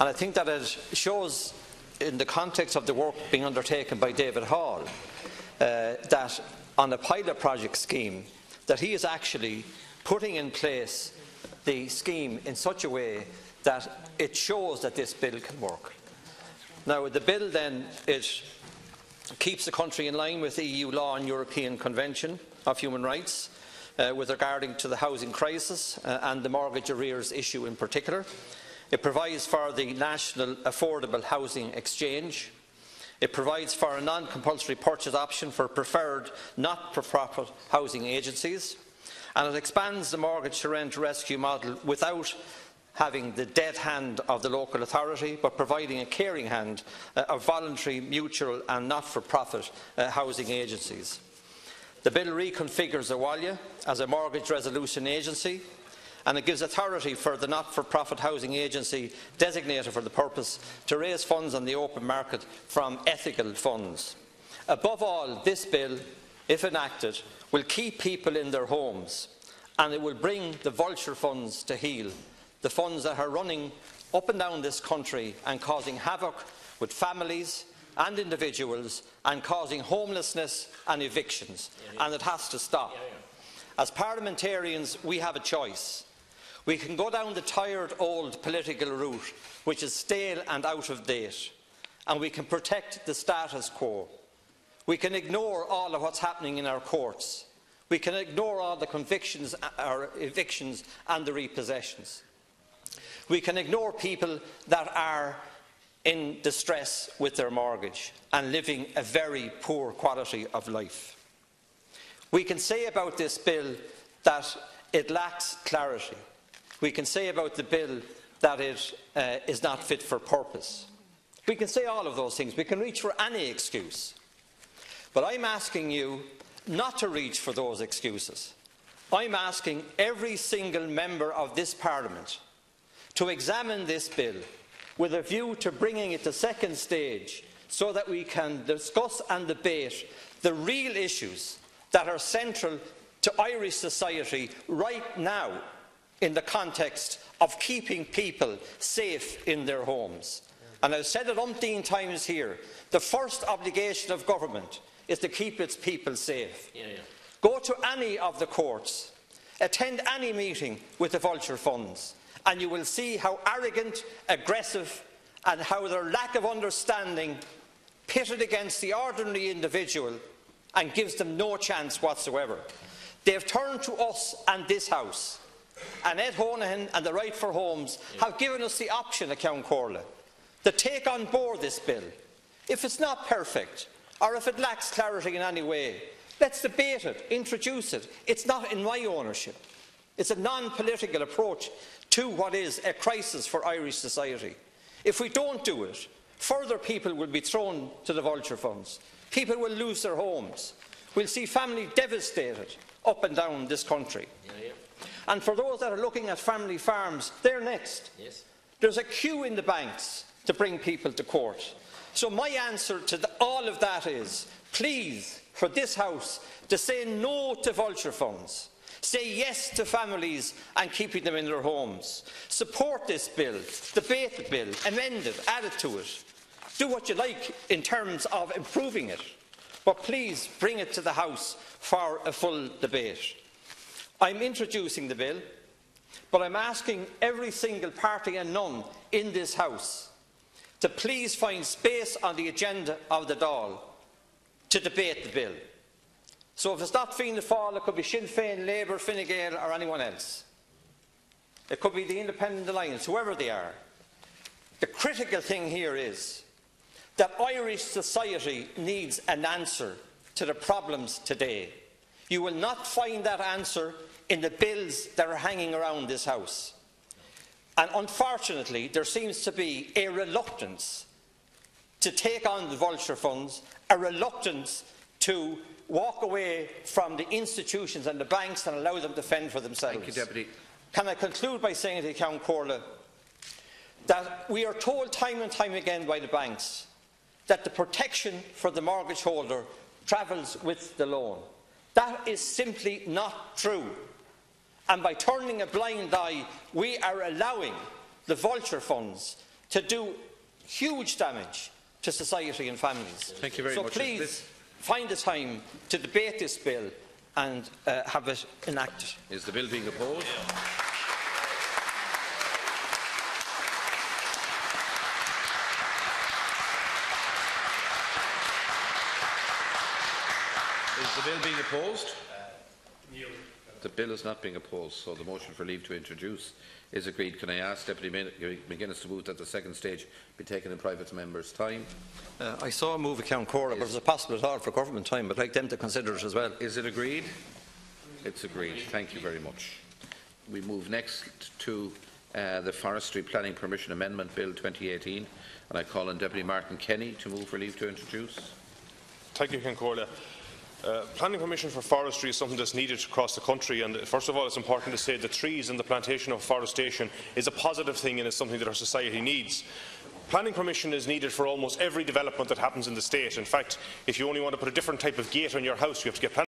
And I think that it shows, in the context of the work being undertaken by David Hall, that on a pilot project scheme, that he is actually putting in place the scheme in such a way that it shows that this bill can work. Now, the bill then, it keeps the country in line with EU law and European Convention of Human Rights with regarding to the housing crisis and the mortgage arrears issue in particular. It provides for the National Affordable Housing Exchange. It provides for a non-compulsory purchase option for preferred not-for-profit housing agencies. And it expands the mortgage to rent rescue model without having the dead hand of the local authority, but providing a caring hand of voluntary, mutual and not-for-profit housing agencies. The bill reconfigures Abhaile as a mortgage resolution agency, and it gives authority for the not-for-profit housing agency designated for the purpose to raise funds on the open market from ethical funds. Above all, this bill, if enacted, will keep people in their homes, and it will bring the vulture funds to heel, the funds that are running up and down this country and causing havoc with families and individuals and causing homelessness and evictions. And it has to stop. As parliamentarians, we have a choice. We can go down the tired old political route, which is stale and out of date, and we can protect the status quo. We can ignore all of what's happening in our courts. We can ignore all the convictions or evictions and the repossessions. We can ignore people that are in distress with their mortgage and living a very poor quality of life. We can say about this bill that it lacks clarity. We can say about the bill that it is not fit for purpose. We can say all of those things. We can reach for any excuse. But I'm asking you not to reach for those excuses. I'm asking every single member of this Parliament to examine this bill with a view to bringing it to second stage so that we can discuss and debate the real issues that are central to Irish society right now in the context of keeping people safe in their homes. And I've said it umpteen times here, the first obligation of government is to keep its people safe. Go to any of the courts, attend any meeting with the vulture funds, and you will see how arrogant, aggressive and how their lack of understanding pitted against the ordinary individual and gives them no chance whatsoever. They have turned to us and this House, and Ed Honohan and the Right for Homes have given us the option at County Corla to take on board this bill. If it's not perfect, or if it lacks clarity in any way, let's debate it, introduce it. It's not in my ownership. It's a non-political approach to what is a crisis for Irish society. If we don't do it, further people will be thrown to the vulture funds. People will lose their homes. We'll see families devastated up and down this country. And for those that are looking at family farms, they're next. There's a queue in the banks to bring people to court. So my answer to all of that is, please, for this House, to say no to vulture funds. Say yes to families and keeping them in their homes. Support this bill, debate the bill, amend it, add it to it. Do what you like in terms of improving it. But please bring it to the House for a full debate. I'm introducing the bill, but I'm asking every single party and none in this House to please find space on the agenda of the Dáil to debate the bill. So if it's not Fianna Fáil, it could be Sinn Féin, Labour, Fine Gael or anyone else. It could be the Independent Alliance, whoever they are. The critical thing here is that Irish society needs an answer to the problems today. You will not find that answer in the bills that are hanging around this House. And unfortunately, there seems to be a reluctance to take on the vulture funds, a reluctance to walk away from the institutions and the banks and allow them to fend for themselves. Thank you, Deputy. Can I conclude by saying to County Corla that we are told time and time again by the banks that the protection for the mortgage holder travels with the loan. That is simply not true. And by turning a blind eye, we are allowing the vulture funds to do huge damage to society and families. Thank you very much. So please find the time to debate this bill and have it enacted. Is the bill being opposed? Is the bill being opposed? The bill is not being opposed, so the motion for leave to introduce is agreed. Can I ask Deputy McGuinness to move that the second stage be taken in private members' time? I saw a move of Count Cora, but is it possible at all for government time? I'd like them to consider it as well. Is it agreed? It's agreed. Thank you very much. We move next to the Forestry Planning Permission Amendment Bill 2018, and I call on Deputy Martin Kenny to move for leave to introduce. Thank you, Ken Corley. Planning permission for forestry is something that's needed across the country, and first of all it's important to say that trees and the plantation of forestation is a positive thing and is something that our society needs. Planning permission is needed for almost every development that happens in the state. In fact, if you only want to put a different type of gate on your house, you have to get planning